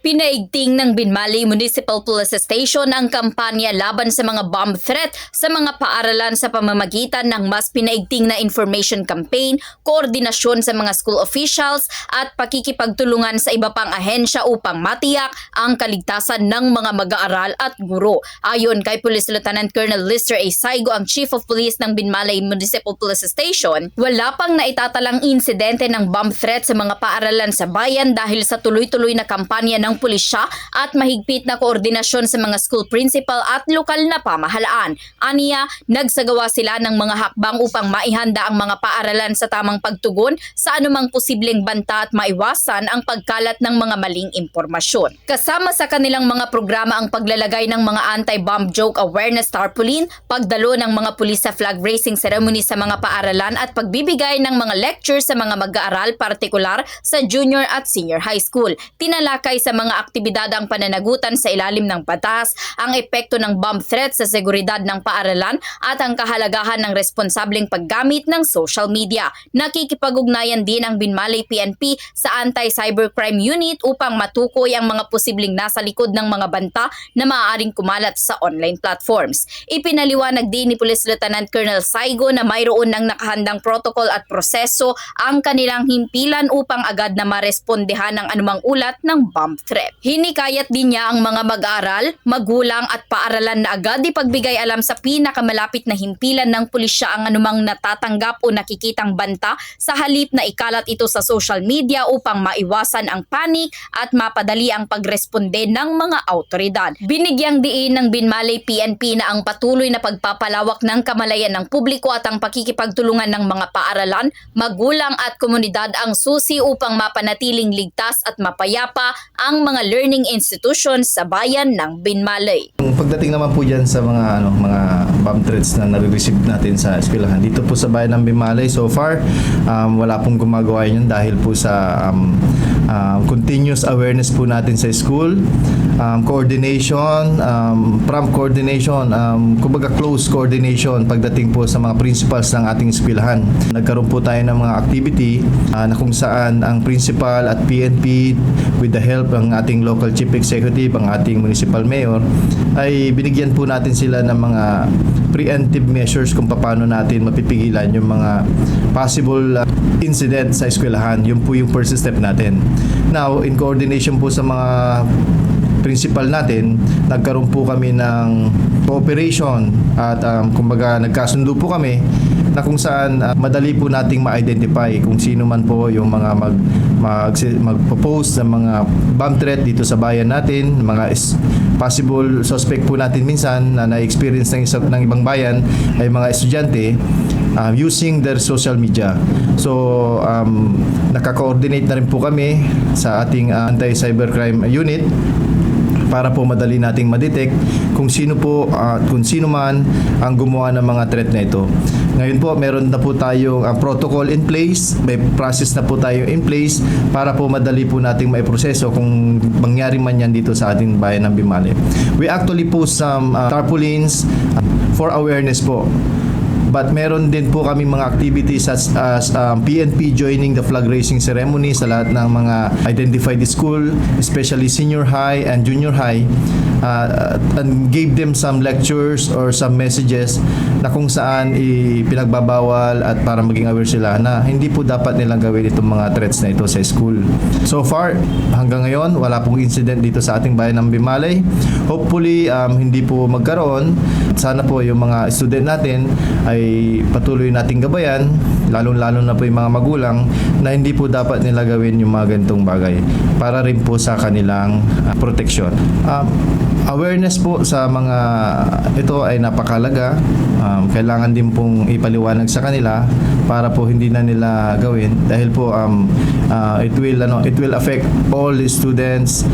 Pinaigting ng Binmaley Municipal Police Station ang kampanya laban sa mga bomb threat sa mga paaralan sa pamamagitan ng mas pinaigting na information campaign, koordinasyon sa mga school officials at pakikipagtulungan sa iba pang ahensya upang matiyak ang kaligtasan ng mga mag-aaral at guro. Ayon kay Police Lieutenant Colonel Lister A. Saigo, ang Chief of Police ng Binmaley Municipal Police Station, wala pang naitatalang insidente ng bomb threat sa mga paaralan sa bayan dahil sa tuloy-tuloy na kampanya ng pulisya at mahigpit na koordinasyon sa mga school principal at lokal na pamahalaan. Aniya, nagsagawa sila ng mga hakbang upang maihanda ang mga paaralan sa tamang pagtugon sa anumang posibleng banta at maiwasan ang pagkalat ng mga maling impormasyon. Kasama sa kanilang mga programa ang paglalagay ng mga anti-bomb joke awareness tarpaulin, pagdalo ng mga pulis sa flag raising ceremony sa mga paaralan at pagbibigay ng mga lecture sa mga mag-aaral, partikular sa junior at senior high school. Tinalakay sa mga aktibidad ang pananagutan sa ilalim ng batas, ang epekto ng bomb threat sa seguridad ng paaralan at ang kahalagahan ng responsableng paggamit ng social media. Nakikipag-ugnayan din ang Binmaley PNP sa Anti-Cybercrime Unit upang matukoy ang mga posibleng nasa likod ng mga banta na maaaring kumalat sa online platforms. Ipinaliwanag din ni Police Lieutenant Colonel Saigo na mayroon ng nakahandang protocol at proseso ang kanilang himpilan upang agad na marespondehan ang anumang ulat ng bomb threat. Hinikayat din niya ang mga mag-aaral, magulang at paaralan na agad ipagbigay alam sa pinakamalapit na himpilan ng pulisya ang anumang natatanggap o nakikitang banta sa halip na ikalat ito sa social media upang maiwasan ang panik at mapadali ang pagresponde ng mga autoridad. Binigyang diin ng Binmaley PNP na ang patuloy na pagpapalawak ng kamalayan ng publiko at ang pakikipagtulungan ng mga paaralan, magulang at komunidad ang susi upang mapanatiling ligtas at mapayapa ang mga learning institutions sa bayan ng Binmaley. Pagdating naman po dyan sa mga bomb threats na nare-receive natin sa eskwelahan dito po sa bayan ng Binmaley, so far wala pong gumagawa yun dahil po sa continuous awareness po natin sa school, coordination, prompt coordination, kumbaga close coordination pagdating po sa mga principals ng ating eskwelahan. Nagkaroon po tayo ng mga activity na kung saan ang principal at PNP with the help ng ating local chief executive, ang ating municipal mayor, ay binigyan po natin sila ng mga preemptive measures kung paano natin mapipigilan yung mga possible incident sa eskwelahan. Yun po yung first step natin. Now, in coordination po sa mga principal natin, nagkaroon po kami ng cooperation at kumbaga nagkasundo po kami na kung saan madali po nating ma-identify kung sino man po yung mga magpo-post ng mga bomb threat dito sa bayan natin, mga possible suspect po natin minsan na na-experience ng ibang bayan ay mga estudyante using their social media. So, nakaka-coordinate na rin po kami sa ating anti-cybercrime unit para po madali nating ma-detect kung sino po kung sino man ang gumawa ng mga threat na ito. Ngayon po, meron na po tayong protocol in place, may process na po tayo in place para po madali po nating maiproseso kung mangyari man yan dito sa ating bayan ng Binmaley. We actually post some tarpaulins for awareness po. But meron din po kami mga activities as PNP joining the flag raising ceremony sa lahat ng mga identified school, especially senior high and junior high, and gave them some lectures or some messages na kung saan pinagbabawal at para maging aware sila na hindi po dapat nilang gawin itong mga threats na ito sa school. So far, hanggang ngayon, wala pong incident dito sa ating bayan ng Binmaley. Hopefully, hindi po magkaroon. Sana po yung mga student natin ay patuloy nating gabayan, lalo-lalo na po yung mga magulang na hindi po dapat nila gawin yung mga ganitong bagay para rin po sa kanilang proteksyon. Awareness po sa mga ito ay napakalaga. Kailangan din pong ipaliwanag sa kanila para po hindi na nila gawin dahil po it will affect all the students.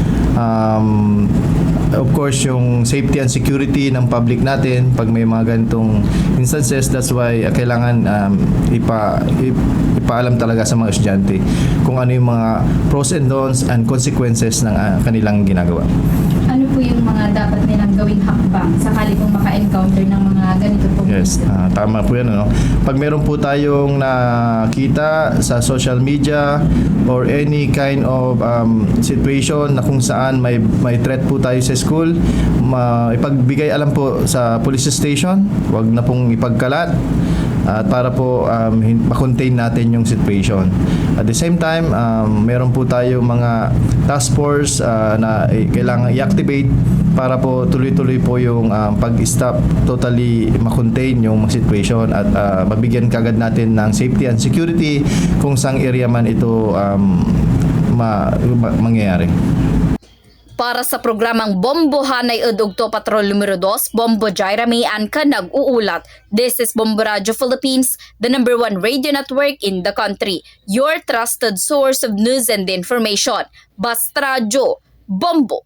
Of course, yung safety and security ng public natin pag may mga ganitong instances. That's why kailangan ipaalam talaga sa mga estudyante kung ano yung mga pros and don'ts and consequences ng kanilang ginagawa. Ano po yung mga dapat nilang gawing hakbang sakali kung maka-encounter ng mga ganito po? Yes, tama po yan. Ano? Pag meron po tayong nakita sa social media or any kind of situation na kung saan may threat po tayo sa school, ipagbigay alam po sa police station, wag na pong ipagkalat at para po ma-contain natin yung situation. At the same time, meron po tayo mga task force na kailangan i-activate para po tuloy-tuloy po yung pag-stop, totally ma-contain yung situation at mabigyan kagad natin ng safety and security kung saang area man ito mangyayari. Para sa programang Bombo Hanay Udugto Patrol numero 2, Bombo Jairami Anka nag-uulat. This is Bombo Radio Philippines, the #1 radio network in the country. Your trusted source of news and information. Basta Radio, Bombo!